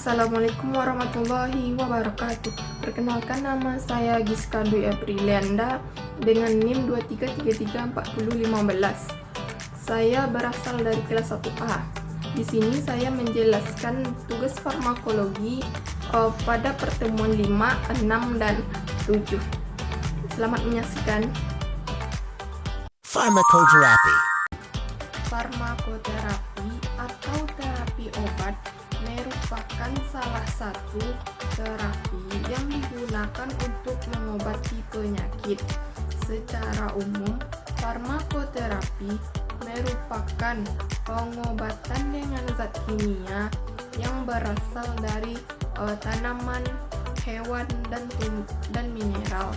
Assalamualaikum warahmatullahi wabarakatuh. Perkenalkan, nama saya Giska Dwi Aprilianda dengan NIM 23334015. Saya berasal dari kelas 1A. Di sini saya menjelaskan tugas farmakologi pada pertemuan 5, 6, dan 7. Selamat menyaksikan. Pharmacotherapy. Farmakoterapi atau terapi obat merupakan salah satu terapi yang digunakan untuk mengobati penyakit. Secara umum, farmakoterapi merupakan pengobatan dengan zat kimia yang berasal dari tanaman, hewan, dan mineral.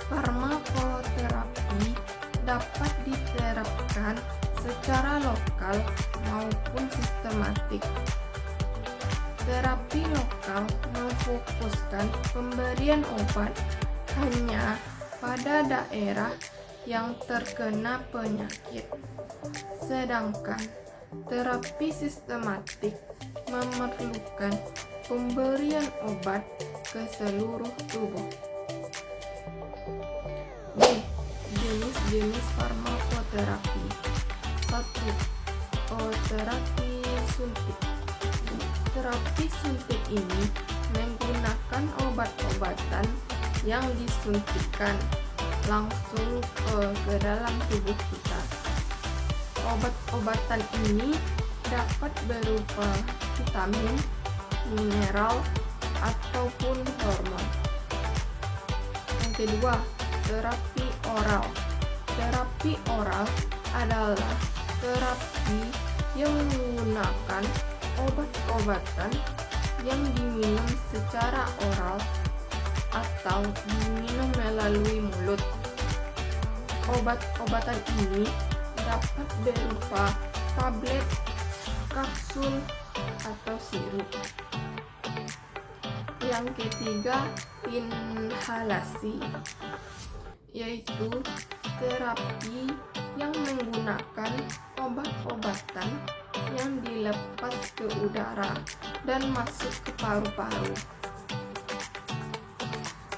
Farmakoterapi dapat diterapkan secara lokal maupun sistematik. Terapi lokal memfokuskan pemberian obat hanya pada daerah yang terkena penyakit, sedangkan terapi sistematik memerlukan pemberian obat ke seluruh tubuh. B. Jenis-jenis farmakoterapi. 1. Terapi suntik. Terapi suntik ini menggunakan obat-obatan yang disuntikkan langsung ke dalam tubuh kita. Obat-obatan ini dapat berupa vitamin, mineral, ataupun hormon. Yang kedua, terapi oral. Terapi oral adalah terapi yang menggunakan obat-obatan yang diminum secara oral atau diminum melalui mulut. Obat-obatan ini dapat berupa tablet, kapsul, atau sirup. Yang ketiga, inhalasi, yaitu terapi yang menggunakan obat-obatan yang dilepas ke udara dan masuk ke paru-paru.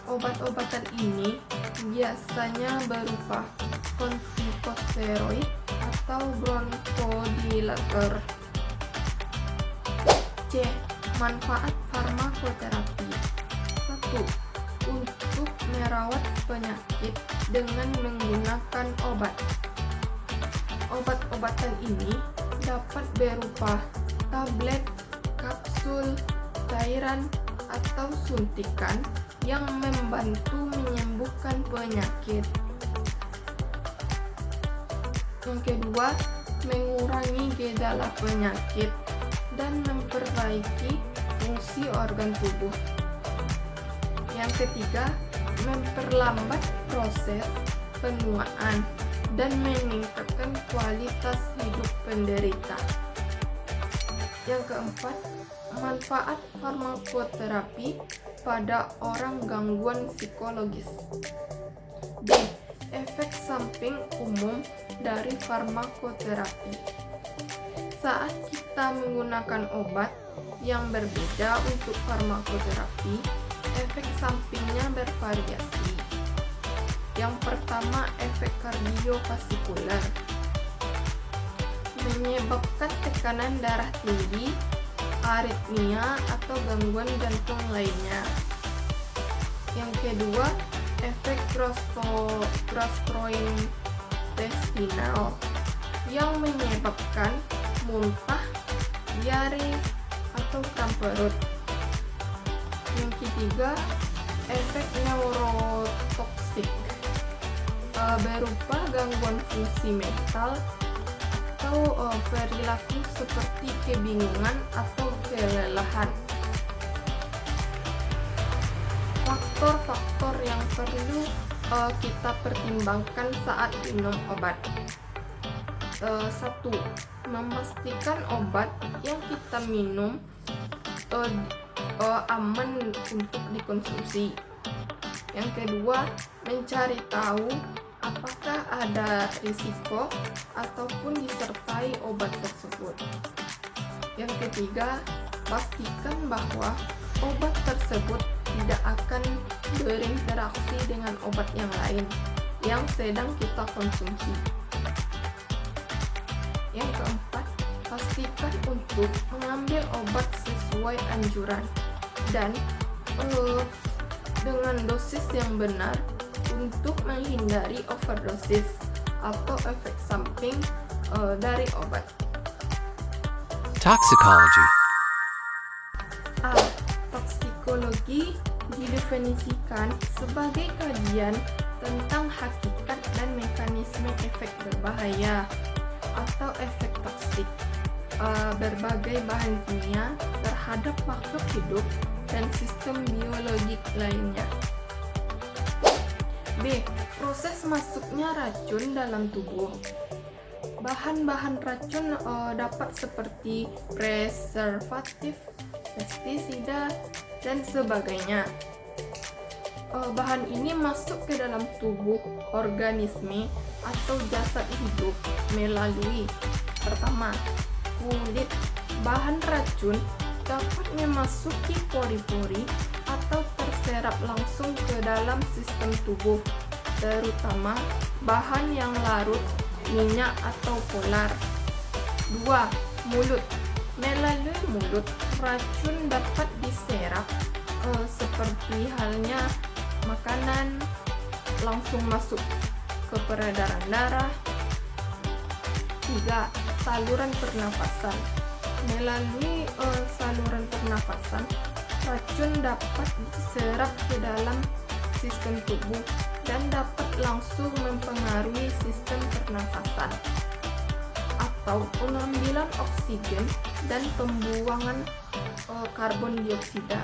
Obat-obatan ini biasanya berupa kortikosteroid atau bronchodilator. C. Manfaat farmakoterapi. 1. Untuk merawat penyakit dengan menggunakan obat. Obat-obatan ini dapat berupa tablet, kapsul, cairan, atau suntikan yang membantu menyembuhkan penyakit. Yang kedua, mengurangi gejala penyakit dan memperbaiki fungsi organ tubuh. Yang ketiga, memperlambat proses penuaan dan meningkatkan kualitas hidup penderita. Yang keempat, manfaat farmakoterapi pada orang gangguan psikologis. D. Efek samping umum dari farmakoterapi. Saat kita menggunakan obat yang berbeda untuk farmakoterapi, efek sampingnya bervariasi. Yang pertama, efek kardiovaskular, menyebabkan tekanan darah tinggi, aritmia, atau gangguan jantung lainnya. Yang kedua, efek gastrointestinal, yang menyebabkan muntah, diare, atau kram perut. Yang ketiga, efek neurotoksik, berupa gangguan fungsi mental atau perilaku seperti kebingungan atau kelelahan. Faktor-faktor yang perlu kita pertimbangkan saat minum obat. 1. Memastikan obat yang kita minum aman untuk dikonsumsi. Yang kedua, mencari tahu apakah ada risiko ataupun disertai obat tersebut. Yang ketiga, pastikan bahwa obat tersebut tidak akan berinteraksi dengan obat yang lain yang sedang kita konsumsi. Yang keempat, pastikan untuk mengambil obat sesuai anjuran dan dengan dosis yang benar untuk menghindari overdosis atau efek samping dari obat. Toxicology. A. Toksikologi didefinisikan sebagai kajian tentang hakikat dan mekanisme efek berbahaya atau efek toksik berbagai bahan kimia terhadap makhluk hidup dan sistem biologik lainnya. B. Proses masuknya racun dalam tubuh. Bahan-bahan racun dapat seperti preservatif, pestisida, dan sebagainya. Bahan ini masuk ke dalam tubuh organisme atau jasad hidup melalui pertama, kulit. Bahan racun dapat memasuki pori-pori atau terserap langsung ke dalam sistem tubuh, terutama bahan yang larut, minyak atau polar. 2. Mulut. Melalui mulut, racun dapat diserap seperti halnya makanan, langsung masuk ke peredaran darah. 3. Saluran pernafasan. Melalui saluran pernafasan, racun dapat diserap ke dalam sistem tubuh dan dapat langsung mempengaruhi sistem pernafasan atau pengambilan oksigen dan pembuangan karbon dioksida.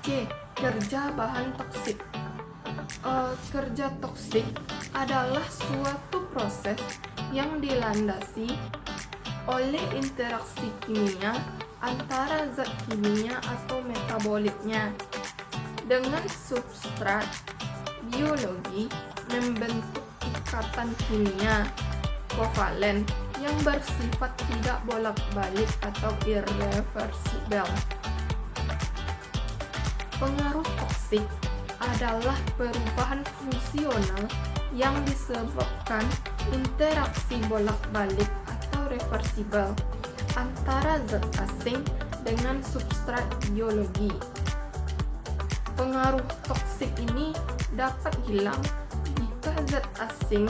C. Kerja bahan toksik. Kerja toksik adalah suatu proses yang dilandasi oleh interaksi kimia antara zat kimia atau metabolitnya dengan substrat biologi, membentuk ikatan kimia kovalen yang bersifat tidak bolak-balik atau irreversibel. Pengaruh toksik adalah perubahan fungsional yang disebabkan interaksi bolak-balik atau reversibel antara zat asing dengan substrat biologi. Pengaruh toksik ini dapat hilang jika zat asing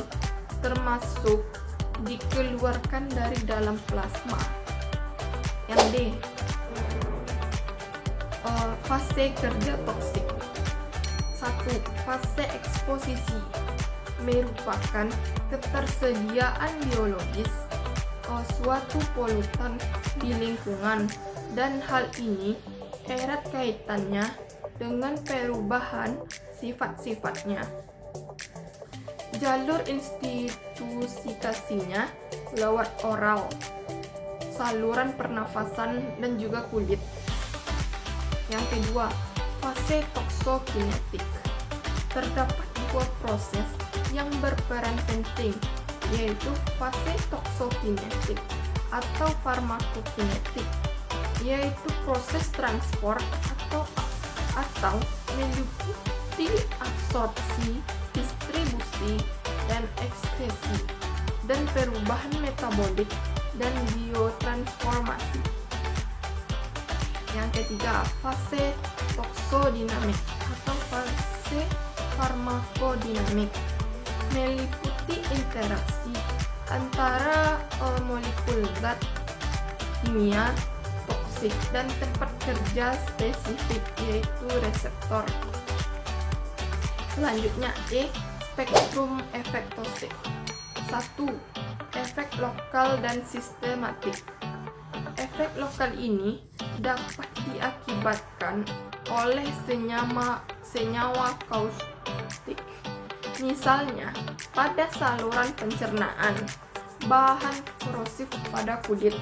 termasuk dikeluarkan dari dalam plasma. Yang D. Fase kerja toksik. 1. Fase eksposisi merupakan ketersediaan biologis suatu polutan di lingkungan, dan hal ini erat kaitannya dengan perubahan sifat-sifatnya. Jalur institusikasinya lewat oral, saluran pernafasan, dan juga kulit. Yang kedua, fase toksokinetik. Terdapat dua proses yang berperan penting, yaitu fase toksokinetik atau farmakokinetik, yaitu proses transport atau meliputi absorpsi, distribusi, dan ekskresi, dan perubahan metabolik dan biotransformasi. Yang ketiga, fase toksodinamik atau fase farmakodinamik, meliputi interaksi antara molekul zat kimia toksik dan tempat kerja spesifik, yaitu reseptor. Selanjutnya, E. Spektrum efek toksik. 1. Efek lokal dan sistematik. Efek lokal ini dapat diakibatkan oleh senyawa kaustik. Misalnya, pada saluran pencernaan, bahan korosif pada kulit,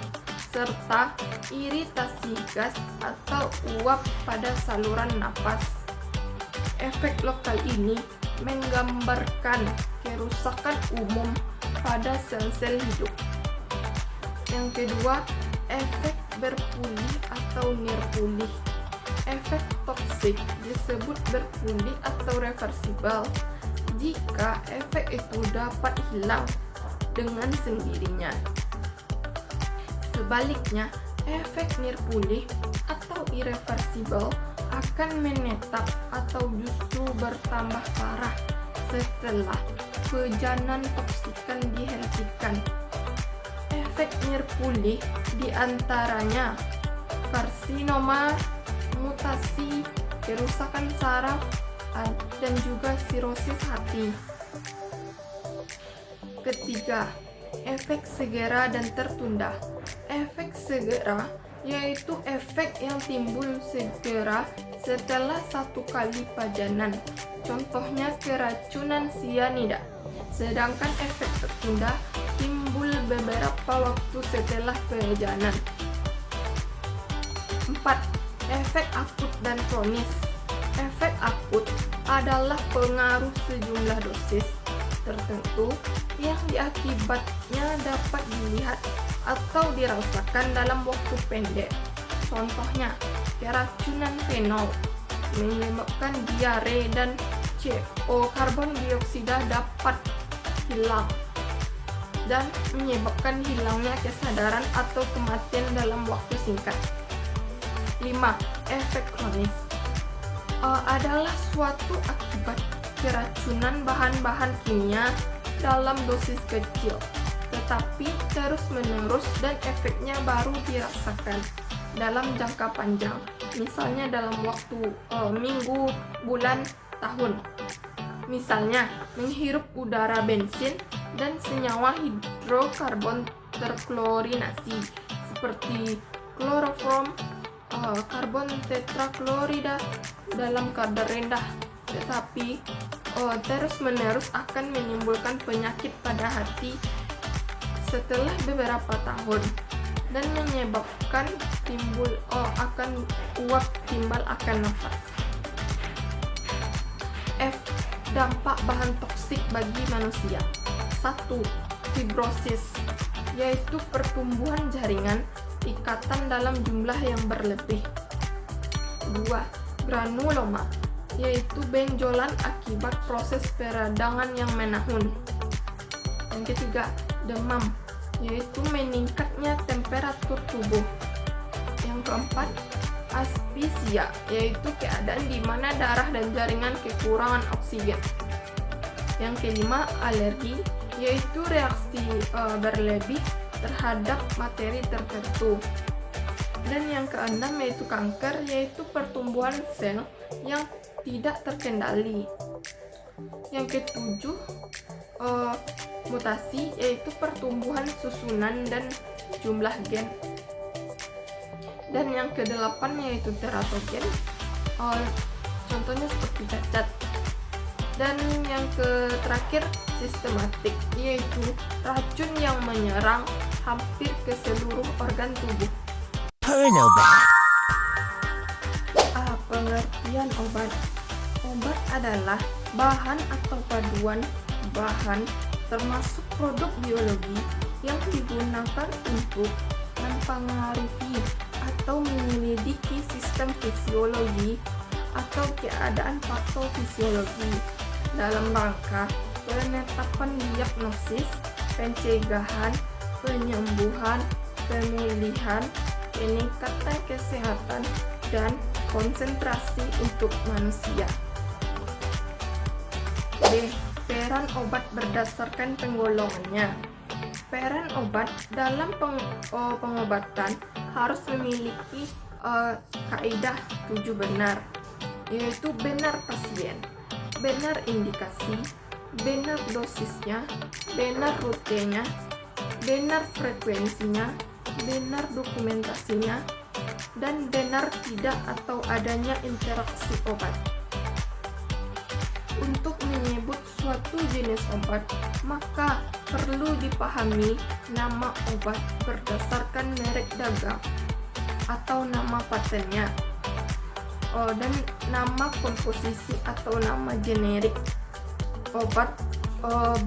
serta iritasi gas atau uap pada saluran napas. Efek lokal ini menggambarkan kerusakan umum pada sel-sel hidup. Yang kedua, efek berpulih atau nirpulih. Efek toksik disebut berpulih atau reversibel jika efek itu dapat hilang dengan sendirinya. Sebaliknya, efek nirpulih atau irreversibel akan menetap atau justru bertambah parah setelah pejanan toksikan dihentikan. Efek nirpulih diantaranya karsinoma, mutasi, kerusakan saraf, dan juga sirosis hati. Ketiga, efek segera dan tertunda. Efek segera yaitu efek yang timbul segera setelah satu kali pajanan, contohnya keracunan sianida. Sedangkan efek tertunda timbul beberapa waktu setelah pajanan. 4. Efek akut dan kronis. Efek akut adalah pengaruh sejumlah dosis tertentu yang diakibatnya dapat dilihat atau dirasakan dalam waktu pendek. Contohnya, keracunan fenol menyebabkan diare dan CO karbon dioksida dapat hilang dan menyebabkan hilangnya kesadaran atau kematian dalam waktu singkat. 5. Efek kronis adalah suatu akibat keracunan bahan-bahan kimia dalam dosis kecil, tetapi terus-menerus dan efeknya baru dirasakan dalam jangka panjang, misalnya dalam waktu minggu, bulan, tahun. Misalnya, menghirup udara bensin dan senyawa hidrokarbon terklorinasi seperti kloroform, karbon tetraklorida dalam kadar rendah, tetapi terus-menerus akan menimbulkan penyakit pada hati setelah beberapa tahun dan menyebabkan akan uap timbal akan nafas. F. Dampak bahan toksik bagi manusia. 1. Fibrosis, yaitu pertumbuhan jaringan ikatan dalam jumlah yang berlebih. 2. Granuloma, yaitu benjolan akibat proses peradangan yang menahun. Yang ketiga, demam, yaitu meningkatnya temperatur tubuh. Yang keempat, asphyxia, yaitu keadaan di mana darah dan jaringan kekurangan oksigen. Yang kelima, alergi, yaitu reaksi berlebih terhadap materi tertentu. Dan yang keenam yaitu kanker, yaitu pertumbuhan sel yang tidak terkendali. Yang ketujuh, mutasi, yaitu pertumbuhan susunan dan jumlah gen. Dan yang kedelapan yaitu teratogen, contohnya seperti cacat. Dan yang terakhir sistematik, yaitu racun yang menyerang hampir ke seluruh organ tubuh. Pengertian obat. Obat adalah bahan atau paduan bahan termasuk produk biologi yang digunakan untuk mempengaruhi atau menyelidiki sistem fisiologi atau keadaan patofisiologi dalam rangka penetapan diagnosis, pencegahan, penyembuhan, pemulihan, peningkatan kesehatan, dan konsentrasi untuk manusia. B. Peran obat berdasarkan penggolongannya. Peran obat dalam pengobatan harus memiliki kaidah 7 benar, yaitu benar pasien, benar indikasi, benar dosisnya, benar rutenya, benar frekuensinya, benar dokumentasinya, dan benar tidak atau adanya interaksi obat. Untuk menyebut suatu jenis obat, maka perlu dipahami nama obat berdasarkan merek dagang atau nama patennya, dan nama komposisi atau nama generik obat,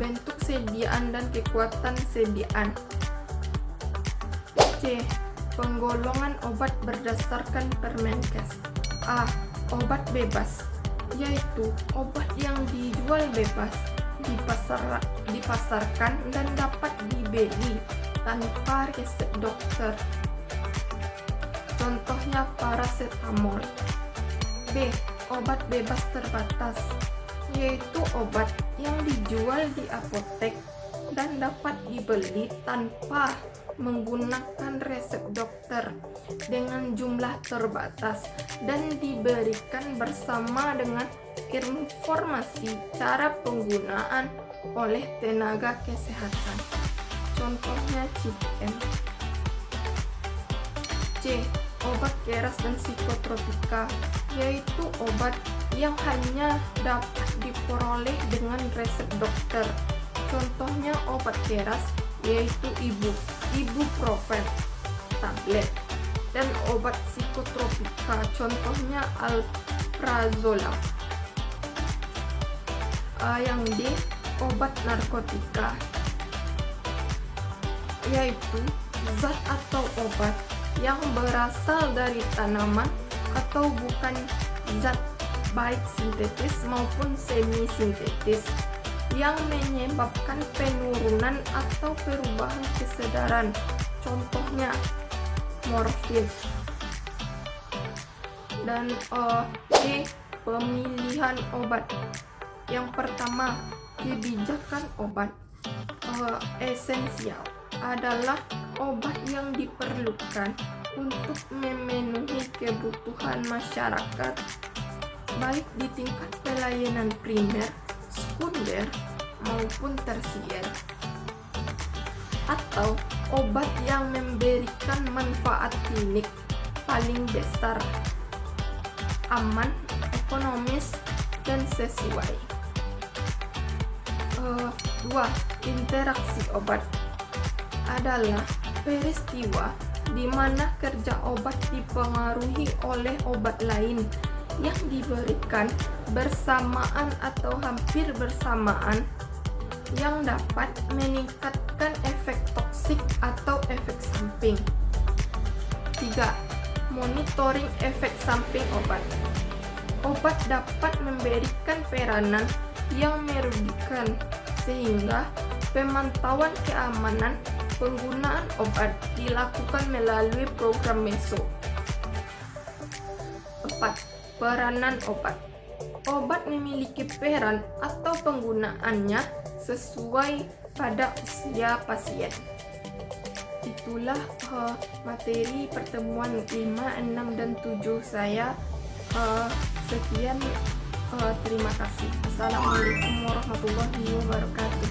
bentuk sediaan dan kekuatan sediaan. C. Penggolongan obat berdasarkan Permenkes. A. Obat bebas, yaitu obat yang dijual bebas, dipasarkan dan dapat dibeli tanpa resep dokter. Contohnya paracetamol. B. Obat bebas terbatas, yaitu obat yang dijual di apotek dan dapat dibeli tanpa menggunakan resep dokter dengan jumlah terbatas dan diberikan bersama dengan informasi cara penggunaan oleh tenaga kesehatan. Contohnya CITM. C. Obat keras dan psikotropika, yaitu obat yang hanya dapat diperoleh dengan resep dokter. Contohnya obat keras yaitu ibuprofen tablet, dan obat psikotropika contohnya alprazolam. Yang D. Obat narkotika, yaitu zat atau obat yang berasal dari tanaman atau bukan zat, baik sintetis maupun semi sintetis, yang menyebabkan penurunan atau perubahan kesadaran. Contohnya morfin. Dan E. Pemilihan obat. Yang pertama, kebijakan obat. Esensial adalah obat yang diperlukan untuk memenuhi kebutuhan masyarakat, baik di tingkat pelayanan primer, sekunder, maupun tersier, atau obat yang memberikan manfaat klinik paling besar, aman, ekonomis, dan sesuai. 2. Interaksi obat adalah peristiwa di mana kerja obat dipengaruhi oleh obat lain yang diberikan bersamaan atau hampir bersamaan, yang dapat meningkatkan efek toksik atau efek samping. 3. Monitoring efek samping obat. Obat dapat memberikan peranan yang merugikan, sehingga pemantauan keamanan penggunaan obat dilakukan melalui program MESO. 4. Peranan obat. Obat memiliki peran atau penggunaannya sesuai pada usia pasien. Itulah materi pertemuan 5, 6, dan 7 saya. Sekian, terima kasih. Assalamualaikum warahmatullahi wabarakatuh.